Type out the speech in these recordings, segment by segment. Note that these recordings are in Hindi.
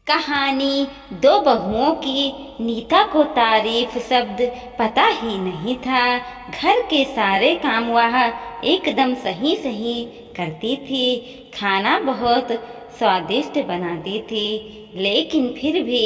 कहानी दो बहुओं की। नीता को तारीफ शब्द पता ही नहीं था। घर के सारे काम वह एकदम सही सही करती थी। खाना बहुत स्वादिष्ट बनाती थी, लेकिन फिर भी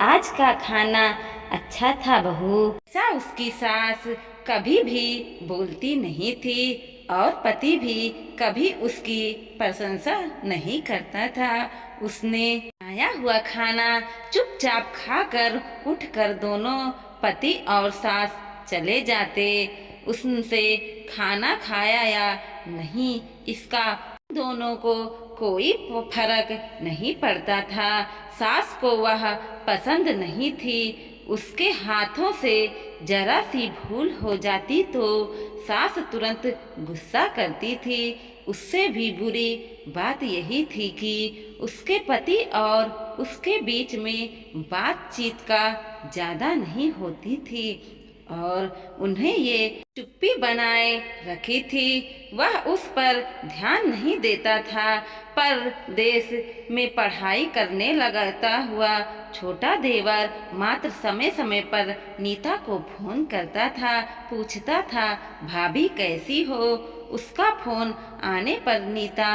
आज का खाना अच्छा था। बहू सा उसकी सास कभी भी बोलती नहीं थी और पति भी कभी उसकी प्रशंसा नहीं करता था। उसने आया हुआ खाना चुपचाप खाकर उठकर दोनों पति और सास चले जाते। उससे खाना खाया या नहीं इसका दोनों को कोई फर्क नहीं पड़ता था। सास को वह पसंद नहीं थी। उसके हाथों से जरा सी भूल हो जाती तो सास तुरंत गुस्सा करती थी। उससे भी बुरी बात यही थी कि उसके पति और उसके बीच में बातचीत का ज़्यादा नहीं होती थी और उन्हें ये चुप्पी बनाए रखी थी। वह उस पर ध्यान नहीं देता था। पर देश में पढ़ाई करने लगता हुआ छोटा देवर मात्र समय समय पर नीता को फोन करता था, पूछता था भाभी कैसी हो। उसका फोन आने पर नीता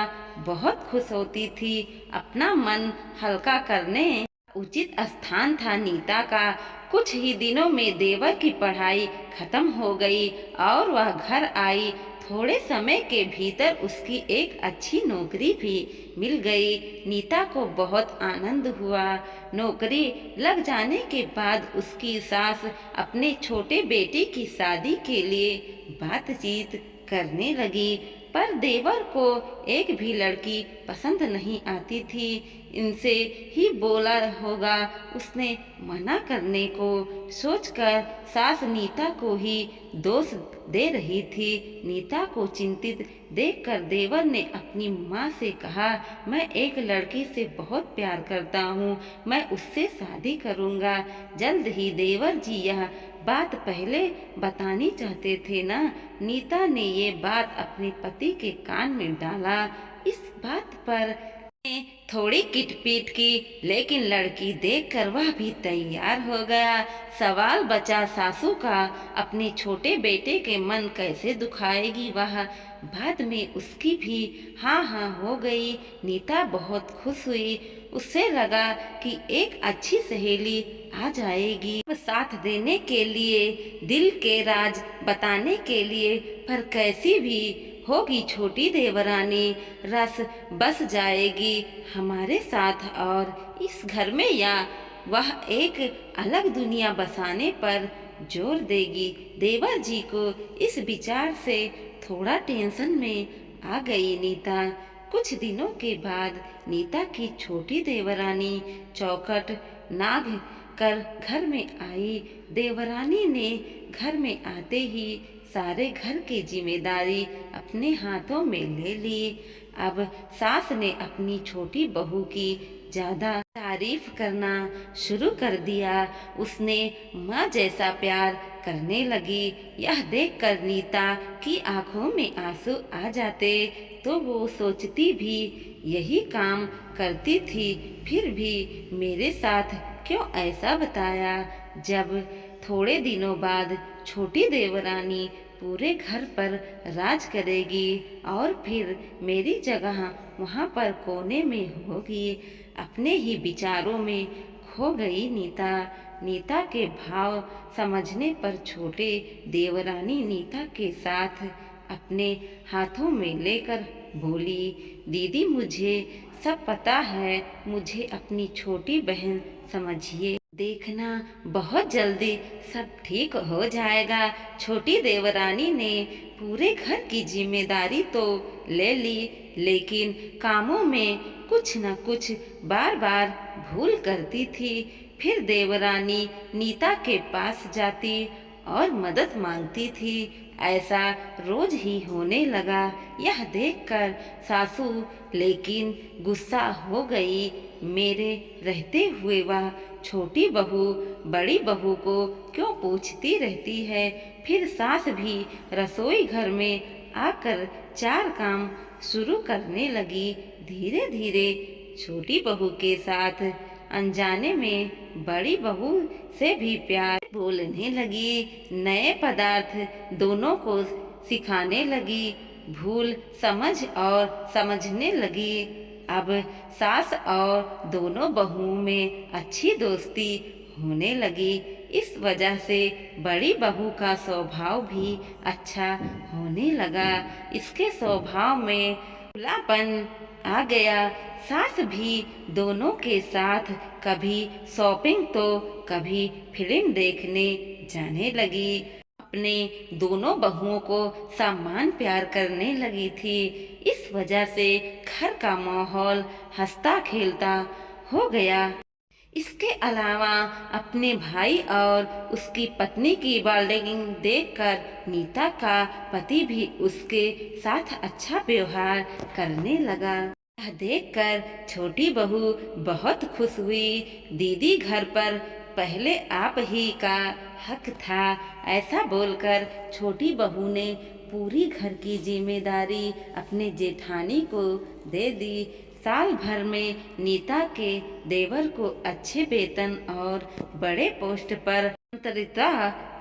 बहुत खुश होती थी। अपना मन हल्का करने उचित स्थान था नीता का। कुछ ही दिनों में देवर की पढ़ाई खत्म हो गई और वह घर आई। थोड़े समय के भीतर उसकी एक अच्छी नौकरी भी मिल गई। नीता को बहुत आनंद हुआ। नौकरी लग जाने के बाद उसकी सास अपने छोटे बेटे की शादी के लिए बातचीत करने लगी। पर देवर को एक भी लड़की पसंद नहीं आती थी। इनसे ही बोला होगा उसने मना करने को सोचकर सास नीता को ही दोष दे रही थी। नीता को चिंतित देखकर देवर ने अपनी माँ से कहा, मैं एक लड़की से बहुत प्यार करता हूँ, मैं उससे शादी करूँगा जल्द ही। देवर जी यह बात पहले बतानी चाहते थे ना। नीता ने ये बात अपने पति के कान में डाला। इस बात पर थोड़ी किटपीट की, लेकिन लड़की देखकर वह भी तैयार हो गया। सवाल बचा सासू का, अपने छोटे बेटे के मन कैसे दुखाएगी वह। बाद में उसकी भी हाँ हाँ हो गई। नीता बहुत खुश हुई। उससे लगा कि एक अच्छी सहेली आ जाएगी साथ देने के लिए, दिल के राज बताने के लिए। पर कैसी भी होगी छोटी देवरानी, रस बस जाएगी हमारे साथ और इस घर में, या वह एक अलग दुनिया बसाने पर जोर देगी। देवर जी को इस विचार से थोड़ा टेंशन में आ गई नीता। कुछ दिनों के बाद नीता की छोटी देवरानी चौखट नाग कर घर में आई। देवरानी ने घर में आते ही सारे घर की जिम्मेदारी अपने हाथों में ले ली। अब सास ने अपनी छोटी बहू की ज्यादा तारीफ करना शुरू कर दिया। उसने माँ जैसा प्यार करने लगी। यह देखकर नीता की आंखों में आंसू आ जाते तो वो सोचती भी यही काम करती थी, फिर भी मेरे साथ क्यों ऐसा बताया। जब थोड़े दिनों बाद छोटी देवरानी पूरे घर पर राज करेगी और फिर मेरी जगह वहाँ पर कोने में होगी। अपने ही विचारों में खो गई नीता। नीता के भाव समझने पर छोटे देवरानी नीता के साथ अपने हाथों में लेकर बोली, दीदी मुझे सब पता है, मुझे अपनी छोटी बहन समझिए। देखना बहुत जल्दी सब ठीक हो जाएगा। छोटी देवरानी ने पूरे घर की जिम्मेदारी तो ले ली, लेकिन कामों में कुछ न कुछ बार बार भूल करती थी। फिर देवरानी नीता के पास जाती और मदद मांगती थी। ऐसा रोज ही होने लगा। यह देखकर सासू लेकिन गुस्सा हो गई। मेरे रहते हुए वह छोटी बहू बड़ी बहू को क्यों पूछती रहती है। फिर सास भी रसोई घर में आकर चार काम शुरू करने लगी। धीरे धीरे छोटी बहू के साथ अनजाने में बड़ी बहू से भी प्यार बोलने लगी। नए पदार्थ दोनों को सिखाने लगी। भूल समझ और समझने लगी। अब सास और दोनों बहुओं में अच्छी दोस्ती होने लगी। इस वजह से बड़ी बहू का स्वभाव भी अच्छा होने लगा। इसके स्वभाव में खुलापन आ गया। सास भी दोनों के साथ कभी शॉपिंग तो कभी फिल्म देखने जाने लगी। अपने दोनों बहुओं को सम्मान प्यार करने लगी थी। इस वजह से घर का माहौल हंसता खेलता हो गया। इसके अलावा अपने भाई और उसकी पत्नी की बॉन्डिंग देखकर नीता का पति भी उसके साथ अच्छा व्यवहार करने लगा। यह देखकर छोटी बहू बहुत खुश हुई। दीदी, घर पर पहले आप ही का हक था। ऐसा बोलकर छोटी बहू ने पूरी घर की जिम्मेदारी अपने जेठानी को दे दी। साल भर में नीता के देवर को अच्छे वेतन और बड़े पोस्ट पर स्थानांतरित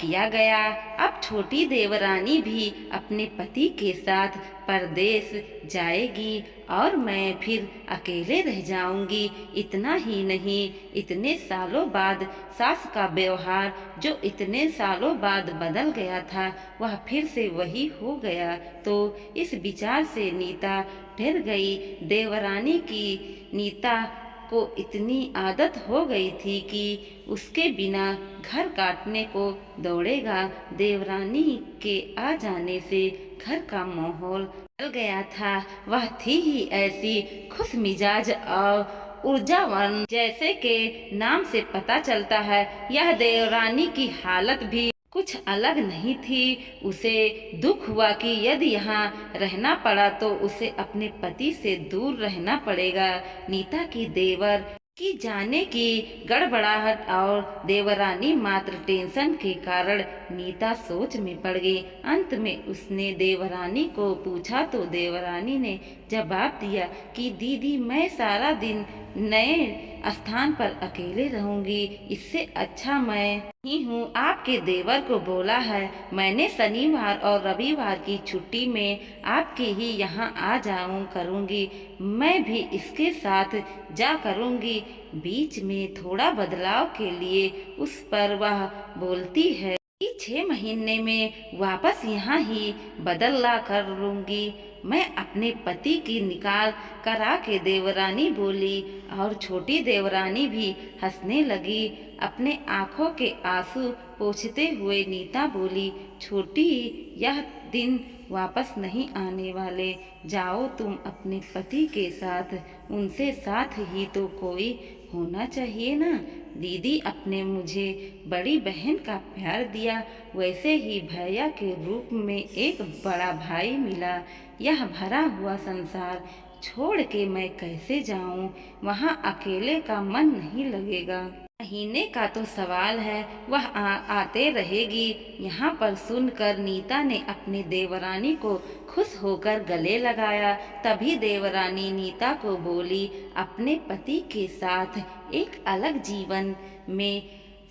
किया गया। अब छोटी देवरानी भी अपने पति के साथ परदेश जाएगी और मैं फिर अकेले रह जाऊंगी। इतना ही नहीं, इतने सालों बाद सास का व्यवहार जो इतने सालों बाद बदल गया था वह फिर से वही हो गया। तो इस विचार से नीता डर गई। देवरानी की नीता को इतनी आदत हो गई थी कि उसके बिना घर काटने को दौड़ेगा। देवरानी के आ जाने से घर का माहौल बदल गया था। वह थी ही ऐसी खुश मिजाज और ऊर्जावान, जैसे के नाम से पता चलता है। यह देवरानी की हालत भी कुछ अलग नहीं थी। उसे दुख हुआ कि यदि यहाँ रहना पड़ा तो उसे अपने पति से दूर रहना पड़ेगा। नीता की देवर की जाने की गड़बड़ाहट और देवरानी मात्र टेंशन के कारण नीता सोच में पड़ गई। अंत में उसने देवरानी को पूछा तो देवरानी ने जवाब दिया कि दीदी, मैं सारा दिन नए स्थान पर अकेले रहूंगी। इससे अच्छा मैं ही हूँ। आपके देवर को बोला है मैंने शनिवार और रविवार की छुट्टी में आपके ही यहाँ आ जाऊँ करूँगी। मैं भी इसके साथ जा करूँगी। बीच में थोड़ा बदलाव के लिए उस पर वह बोलती है कि 6 महीने में वापस यहाँ ही बदला कर लूँगी। मैं अपने पति की निकाल करा के देवरानी बोली और छोटी देवरानी भी हंसने लगी। अपने आंखों के आंसू पोंछते हुए नीता बोली, छोटी, यह दिन वापस नहीं आने वाले। जाओ तुम अपने पति के साथ। उनसे साथ ही तो कोई होना चाहिए ना। दीदी अपने मुझे बड़ी बहन का प्यार दिया, वैसे ही भैया के रूप में एक बड़ा भाई मिला। यह भरा हुआ संसार छोड़ के मैं कैसे जाऊं? वहाँ अकेले का मन नहीं लगेगा। महीने का तो सवाल है, वह आते रहेगी। यहाँ पर सुनकर नीता ने अपने देवरानी को खुश होकर गले लगाया। तभी देवरानी नीता को बोली, अपने पति के साथ एक अलग जीवन में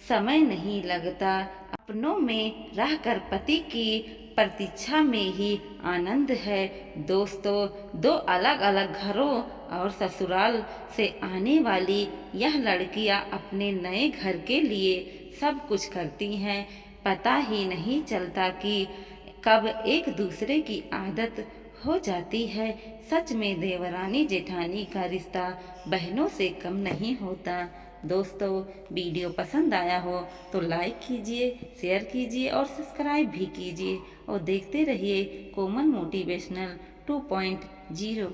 समय नहीं लगता। अपनों में रहकर पति की प्रतीक्षा में ही आनंद है। दोस्तों, 2 अलग अलग घरों और ससुराल से आने वाली यह लड़कियां अपने नए घर के लिए सब कुछ करती हैं। पता ही नहीं चलता कि कब एक दूसरे की आदत हो जाती है। सच में देवरानी जेठानी का रिश्ता बहनों से कम नहीं होता। दोस्तों, वीडियो पसंद आया हो तो लाइक कीजिए, शेयर कीजिए और सब्सक्राइब भी कीजिए और देखते रहिए कोमल मोटिवेशनल 2.0।